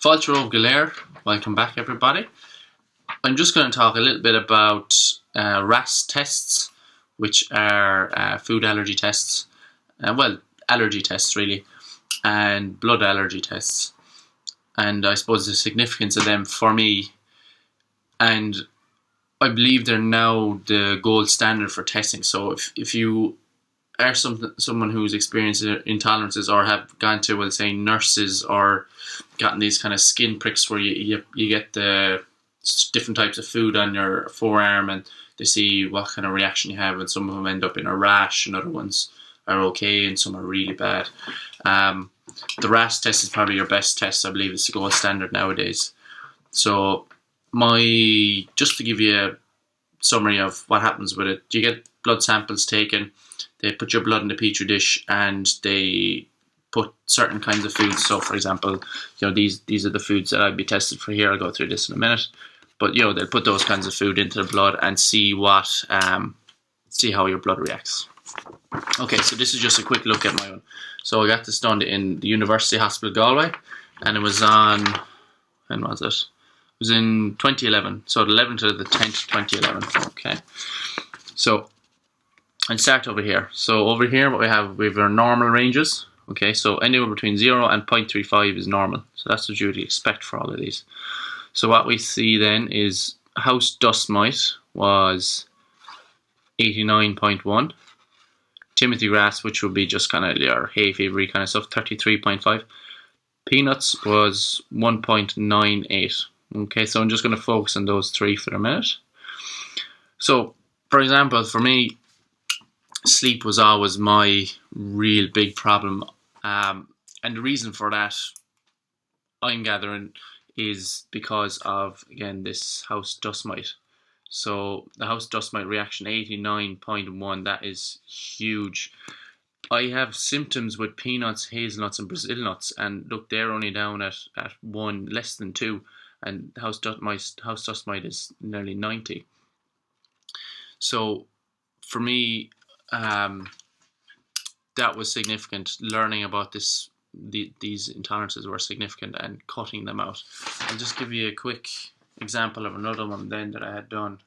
Fáilte Gaelic, welcome back everybody. I'm just going to talk a little bit about RAST tests, which are food allergy tests, allergy tests really, and blood allergy tests, and I suppose the significance of them for me. And I believe they're now the gold standard for testing. So if you are someone who's experienced intolerances or have gone to, say, nurses or gotten these kind of skin pricks where you get the different types of food on your forearm and they see what kind of reaction you have, and some of them end up in a rash and other ones are okay and some are really bad. The RAST test is probably your best test. I believe it's the gold standard nowadays. So just to give you a summary of what happens with it, you get blood samples taken, they put your blood in the petri dish and they put certain kinds of foods. So for example, these are the foods that I'd be tested for here. I'll go through this in a minute. But they'll put those kinds of food into the blood and see see how your blood reacts. Okay, so this is just a quick look at my one. So I got this done in the University Hospital Galway, and it was on, when was it? It was in 2011, so the 11th to the 10th, 2011. Okay, so I'll start over here. So over here, what we have our normal ranges. Okay, so anywhere between 0 and 0.35 is normal. So that's what you would expect for all of these. So what we see then is house dust mite was 89.1. Timothy grass, which would be just kind of your hay fevery kind of stuff, 33.5. Peanuts was 1.98. Okay, so I'm just going to focus on those three for a minute. So, for example, for me, sleep was always my real big problem. And the reason for that, I'm gathering, is because of, again, this house dust mite. So the house dust mite reaction, 89.1, that is huge. I have symptoms with peanuts, hazelnuts and Brazil nuts, and look, they're only down at 1, less than 2, and house dust mite is nearly 90. So for me, that was significant. Learning about these intolerances were significant and cutting them out. I'll just give you a quick example of another one then that I had done.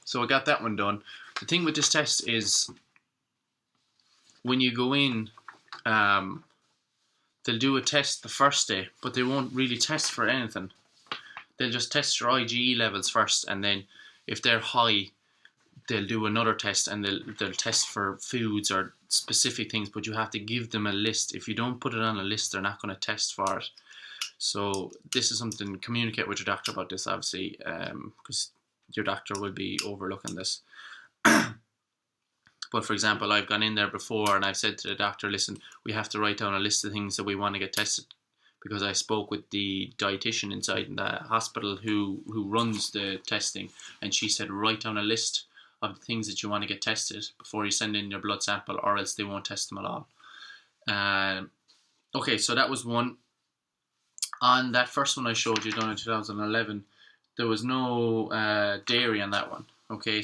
So I got that one done. The thing with this test is when you go in, they'll do a test the first day, but they won't really test for anything. They'll just test your IgE levels first, and then if they're high, they'll do another test and they'll test for foods or specific things, but you have to give them a list. If you don't put it on a list, they're not going to test for it. So this is something, communicate with your doctor about this, obviously, because your doctor will be overlooking this. But for example, I've gone in there before and I've said to the doctor, listen, we have to write down a list of things that we want to get tested, because I spoke with the dietitian inside in the hospital who runs the testing, and she said, write down a list of the things that you want to get tested before you send in your blood sample, or else they won't test them at all. Okay, so that was one. On that first one I showed you done in 2011, there was no dairy on that one. Okay,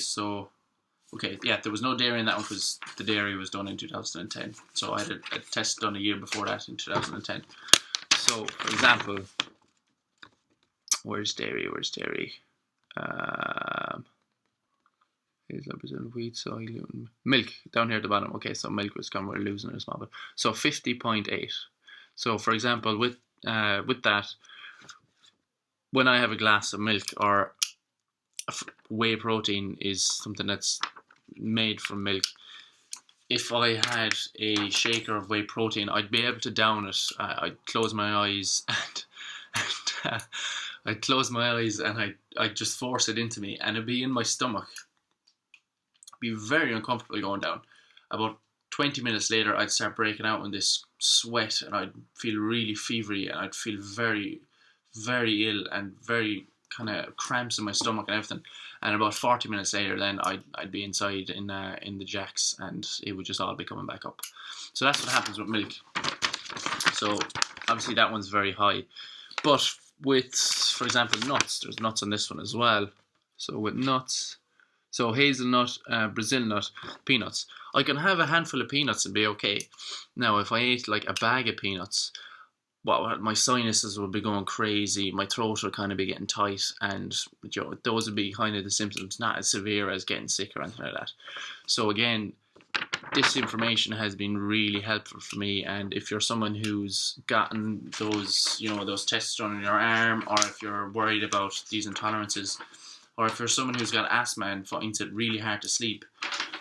there was no dairy in that one because the dairy was done in 2010. So I had a test done a year before that in 2010. So, for example, where's dairy? Wheat, soy, gluten, milk down here at the bottom. Okay, so milk was kind of, we're losing it a small bit. So 50.8. So for example, with that, when I have a glass of milk, or whey protein is something that's made from milk, if I had a shaker of whey protein, I'd be able to down it. I'd close my eyes and I'd just force it into me, and it'd be in my stomach. Be very uncomfortable going down. About 20 minutes later, I'd start breaking out in this sweat, and I'd feel really fevery, and I'd feel very, very ill and very kind of cramps in my stomach and everything. And about 40 minutes later, then I'd be inside in the jacks, and it would just all be coming back up. So that's what happens with milk. So obviously that one's very high. But with, for example, nuts, there's nuts on this one as well. So with nuts, so hazelnut, Brazil nut, peanuts. I can have a handful of peanuts and be okay. Now, if I ate like a bag of peanuts, well, my sinuses would be going crazy, my throat would kind of be getting tight, and those would be kind of the symptoms, not as severe as getting sick or anything like that. So again, this information has been really helpful for me, and if you're someone who's gotten those, those tests done on your arm, or if you're worried about these intolerances, or if you're someone who's got asthma and finds it really hard to sleep,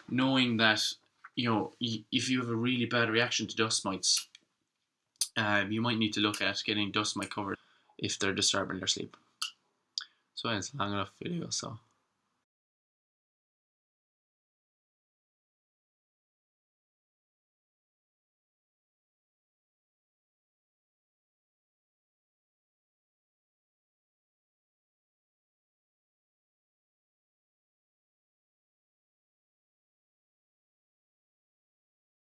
knowing that, if you have a really bad reaction to dust mites, you might need to look at getting dust mite covered if they're disturbing their sleep. So it's a long enough video, so